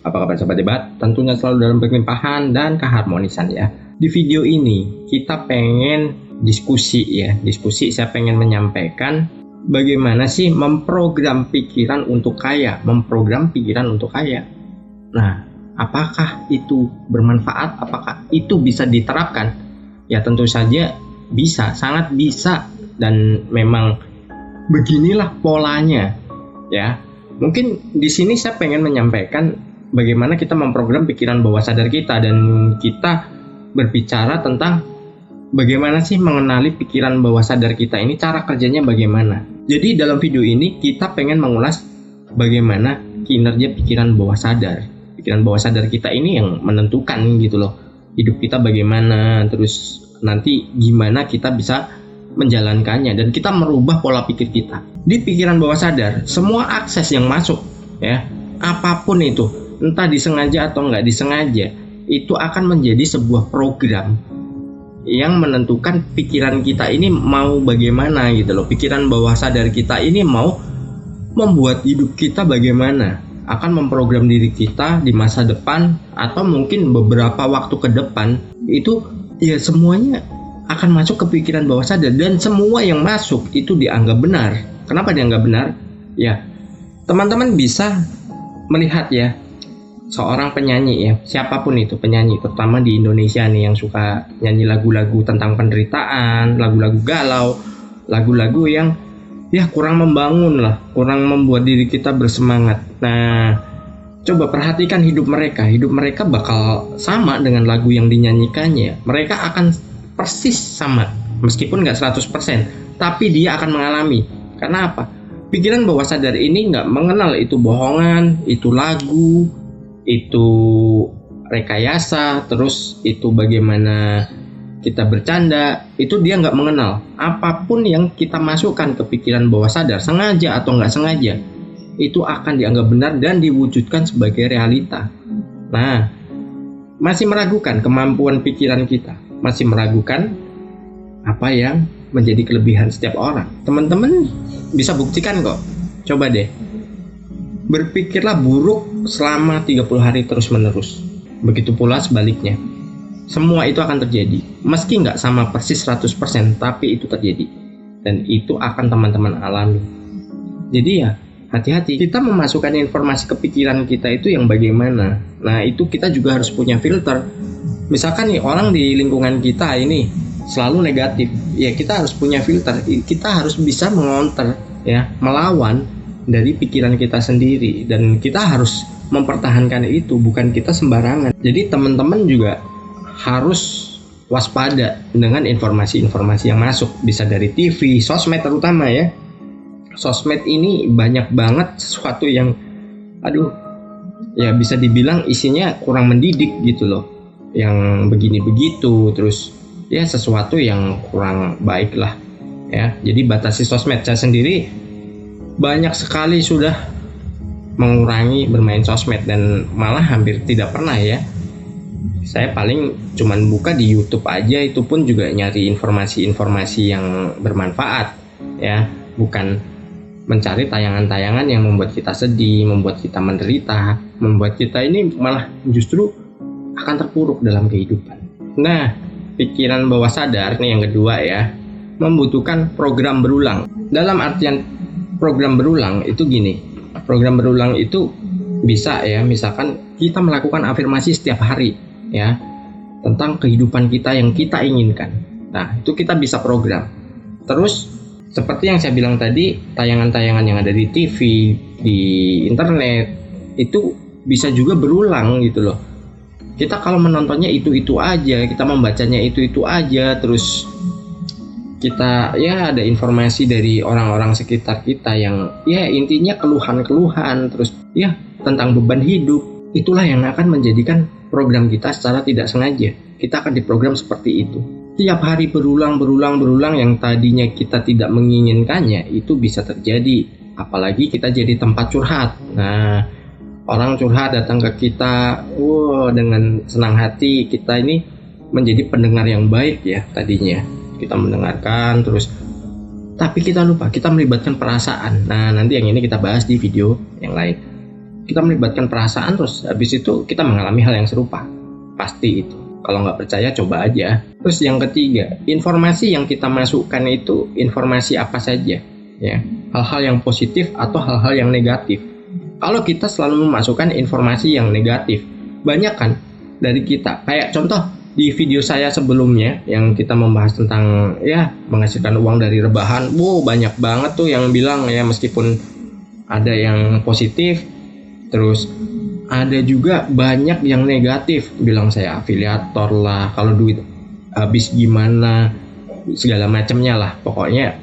Apa kabar sahabat debat? Tentunya selalu dalam kelimpahan dan keharmonisan ya. Di video ini kita pengen diskusi ya. Saya pengen menyampaikan bagaimana sih memprogram pikiran untuk kaya. Nah, apakah itu bermanfaat? Apakah itu bisa diterapkan? Ya tentu saja bisa, sangat bisa. Dan memang beginilah polanya ya. Mungkin di sini saya pengen menyampaikan bagaimana kita memprogram pikiran bawah sadar kita, dan kita berbicara tentang bagaimana sih mengenali pikiran bawah sadar kita ini, cara kerjanya bagaimana. Jadi dalam video ini kita pengen mengulas bagaimana kinerja pikiran bawah sadar. Pikiran bawah sadar kita ini yang menentukan gitu loh, hidup kita bagaimana, terus nanti gimana kita bisa menjalankannya, dan kita merubah pola pikir kita. Di pikiran bawah sadar, semua akses yang masuk ya, apapun itu, entah disengaja atau nggak disengaja, itu akan menjadi sebuah program yang menentukan pikiran kita ini mau bagaimana gitu loh. Pikiran bawah sadar kita ini mau membuat hidup kita bagaimana, akan memprogram diri kita di masa depan atau mungkin beberapa waktu ke depan. Itu ya semuanya akan masuk ke pikiran bawah sadar, dan semua yang masuk itu dianggap benar. Kenapa dianggap benar? Ya, teman-teman bisa melihat ya, seorang penyanyi ya, siapapun itu penyanyi, terutama di Indonesia nih yang suka nyanyi lagu-lagu tentang penderitaan, lagu-lagu galau, lagu-lagu yang ya kurang membangun lah, kurang membuat diri kita bersemangat. Nah, coba perhatikan hidup mereka bakal sama dengan lagu yang dinyanyikannya. Mereka akan persis sama, meskipun nggak 100%, tapi dia akan mengalami. Karena apa? Pikiran bawah sadar ini nggak mengenal itu bohongan, itu lagu, itu rekayasa, terus itu bagaimana kita bercanda, itu dia nggak mengenal. Apapun yang kita masukkan ke pikiran bawah sadar, sengaja atau nggak sengaja, itu akan dianggap benar dan diwujudkan sebagai realita. Nah, masih meragukan kemampuan pikiran kita, masih meragukan apa yang menjadi kelebihan setiap orang. Teman-teman bisa buktikan kok. Coba deh, berpikirlah buruk selama 30 hari terus-menerus. Begitu pula sebaliknya. Semua itu akan terjadi. Meski nggak sama persis 100%, tapi itu terjadi. Dan itu akan teman-teman alami. Jadi ya, hati-hati. Kita memasukkan informasi ke pikiran kita itu yang bagaimana. Nah, itu kita juga harus punya filter. Misalkan nih, orang di lingkungan kita ini selalu negatif. Ya, kita harus punya filter. Kita harus bisa mengonter, ya, melawan dari pikiran kita sendiri, dan kita harus mempertahankan itu, bukan kita sembarangan. Jadi teman-teman juga harus waspada dengan informasi-informasi yang masuk, bisa dari TV, sosmed terutama ya. Sosmed ini banyak banget sesuatu yang ya bisa dibilang isinya kurang mendidik gitu loh, yang begini begitu, terus ya sesuatu yang kurang baik lah ya. Jadi batasi sosmed. Saya sendiri banyak sekali sudah mengurangi bermain sosmed, dan malah hampir tidak pernah ya. Saya paling cuman buka di YouTube aja, itu pun juga nyari informasi-informasi yang bermanfaat ya, bukan mencari tayangan-tayangan yang membuat kita sedih, membuat kita menderita, membuat kita ini malah justru akan terpuruk dalam kehidupan. Nah, pikiran bawah sadar nih yang kedua ya, membutuhkan program berulang. Dalam artian program berulang itu gini, program berulang itu bisa ya, misalkan kita melakukan afirmasi setiap hari ya, tentang kehidupan kita yang kita inginkan. Nah, itu kita bisa program. Terus seperti yang saya bilang tadi, tayangan-tayangan yang ada di TV, di internet, itu bisa juga berulang gitu loh. Kita kalau menontonnya itu-itu aja, kita membacanya itu-itu aja, terus kita ya ada informasi dari orang-orang sekitar kita yang ya intinya keluhan-keluhan, terus ya tentang beban hidup. Itulah yang akan menjadikan program kita secara tidak sengaja. Kita akan diprogram seperti itu. Tiap hari berulang yang tadinya kita tidak menginginkannya, itu bisa terjadi. Apalagi kita jadi tempat curhat. Nah, orang curhat datang ke kita, dengan senang hati, kita ini menjadi pendengar yang baik ya tadinya. Kita mendengarkan terus, tapi kita lupa, kita melibatkan perasaan. Nah, nanti yang ini kita bahas di video yang lain. kita melibatkan perasaan, terus habis itu kita mengalami hal yang serupa. Pasti itu. Kalau nggak percaya, coba aja. Terus yang ketiga, informasi yang kita masukkan itu informasi apa saja, ya, hal-hal yang positif atau hal-hal yang negatif. Kalau kita selalu memasukkan informasi yang negatif, banyak kan dari kita. Kayak contoh di video saya sebelumnya yang kita membahas tentang ya menghasilkan uang dari rebahan, banyak banget tuh yang bilang ya, meskipun ada yang positif, terus ada juga banyak yang negatif, bilang saya afiliator lah, kalau duit habis gimana, segala macamnya lah. Pokoknya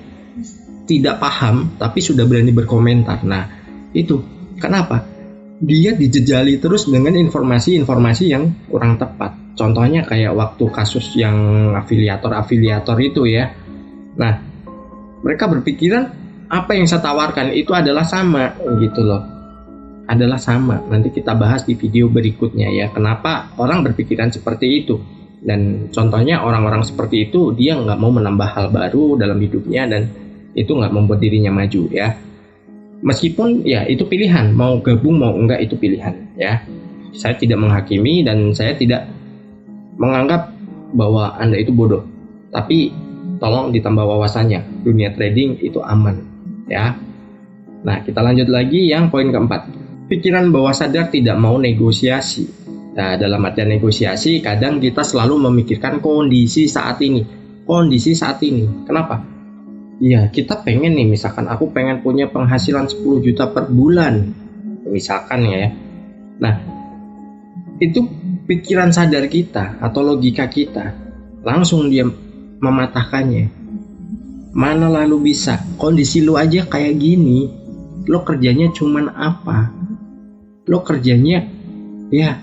tidak paham tapi sudah berani berkomentar. Nah itu kenapa? Dia dijejali terus dengan informasi-informasi yang kurang tepat. Contohnya kayak waktu kasus yang afiliator itu ya. Nah mereka berpikiran apa yang saya tawarkan itu adalah sama gitu loh, adalah sama. Nanti kita bahas di video berikutnya ya, kenapa orang berpikiran seperti itu. Dan contohnya orang-orang seperti itu dia nggak mau menambah hal baru dalam hidupnya, dan itu nggak membuat dirinya maju ya. Meskipun ya itu pilihan, mau gabung mau enggak itu pilihan ya. Saya tidak menghakimi dan saya tidak menganggap bahwa Anda itu bodoh, tapi tolong ditambah wawasannya. Dunia trading itu aman ya. Nah kita lanjut lagi yang poin keempat. Pikiran bawah sadar tidak mau negosiasi. Nah, dalam artian negosiasi, kadang kita selalu memikirkan kondisi saat ini. Kondisi saat ini. Kenapa? Ya, kita pengen nih, misalkan aku pengen punya penghasilan 10 juta per bulan. Misalkan ya. Nah, itu pikiran sadar kita atau logika kita. Langsung dia mematahkannya. Mana lalu bisa? Kondisi lu aja kayak gini. Lo kerjanya cuman apa? Lo kerjanya ya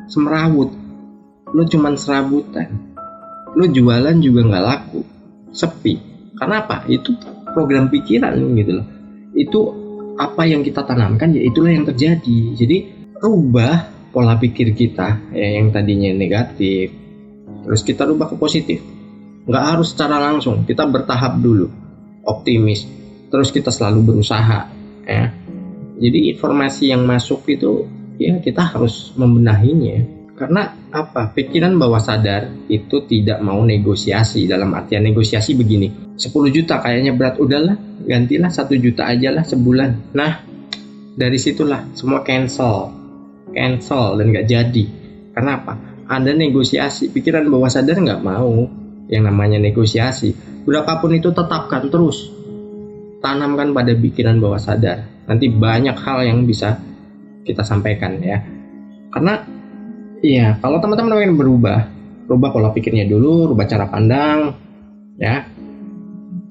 semrawut, lo cuman serabutan, lo jualan juga nggak laku, sepi. Kenapa? Itu program pikiran gitu loh. Itu apa yang kita tanamkan, ya itulah yang terjadi. Jadi rubah pola pikir kita ya, yang tadinya negatif, terus kita rubah ke positif. Nggak harus secara langsung, kita bertahap dulu, optimis, terus kita selalu berusaha ya. Jadi informasi yang masuk itu ya kita harus membenahinya. Karena apa? Pikiran bawah sadar itu tidak mau negosiasi. Dalam artian negosiasi begini, 10 juta kayaknya berat, udahlah gantilah 1 juta aja lah sebulan. Nah dari situlah semua cancel dan gak jadi. Kenapa? Anda negosiasi, pikiran bawah sadar gak mau yang namanya negosiasi. Berapapun itu tetapkan terus, tanamkan pada pikiran bawah sadar. Nanti banyak hal yang bisa kita sampaikan ya. Karena ya kalau teman-teman ingin rubah pola pikirnya dulu, rubah cara pandang ya.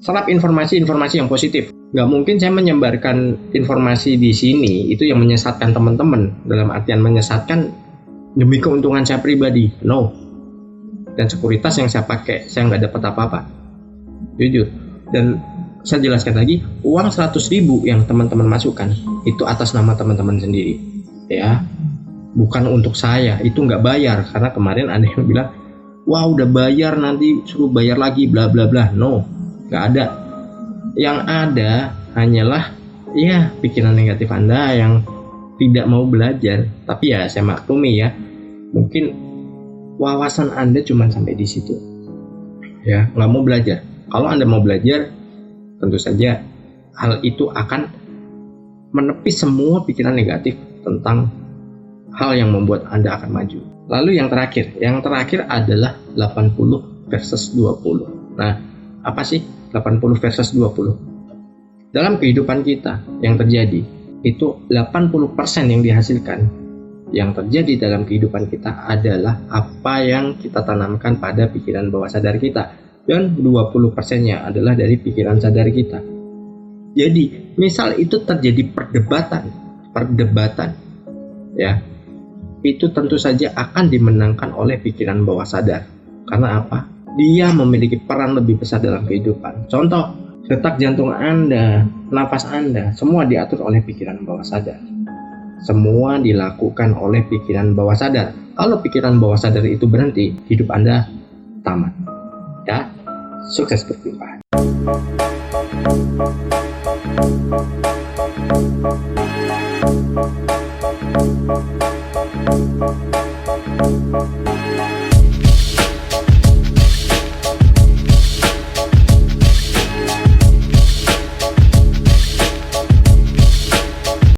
Serap informasi yang positif. Gak mungkin saya menyebarkan informasi di sini itu yang menyesatkan teman-teman. Dalam artian menyesatkan demi keuntungan saya pribadi, no. Dan sekuritas yang saya pakai, saya nggak dapat apa-apa, jujur. Dan saya jelaskan lagi, uang 100.000 yang teman-teman masukkan itu atas nama teman-teman sendiri ya, bukan untuk saya. Itu nggak bayar, karena kemarin ada yang bilang, wah udah bayar nanti suruh bayar lagi bla bla bla. No, nggak ada. Yang ada hanyalah ya pikiran negatif Anda yang tidak mau belajar. Tapi ya saya maklumi ya, mungkin wawasan Anda cuma sampai di situ ya, nggak mau belajar. Kalau Anda mau belajar, tentu saja hal itu akan menepis semua pikiran negatif tentang hal yang membuat Anda akan maju. Lalu yang terakhir adalah 80 versus 20. Nah, apa sih 80 versus 20? Dalam kehidupan kita yang terjadi, itu 80% yang dihasilkan, yang terjadi dalam kehidupan kita adalah apa yang kita tanamkan pada pikiran bawah sadar kita. Dan 20%-nya adalah dari pikiran sadar kita. Jadi, misal itu terjadi perdebatan, ya, itu tentu saja akan dimenangkan oleh pikiran bawah sadar. Karena apa? Dia memiliki peran lebih besar dalam kehidupan. Contoh, detak jantung Anda, nafas Anda, semua diatur oleh pikiran bawah sadar. Semua dilakukan oleh pikiran bawah sadar. Kalau pikiran bawah sadar itu berhenti, hidup Anda tamat. Ya, sukses berlimpah.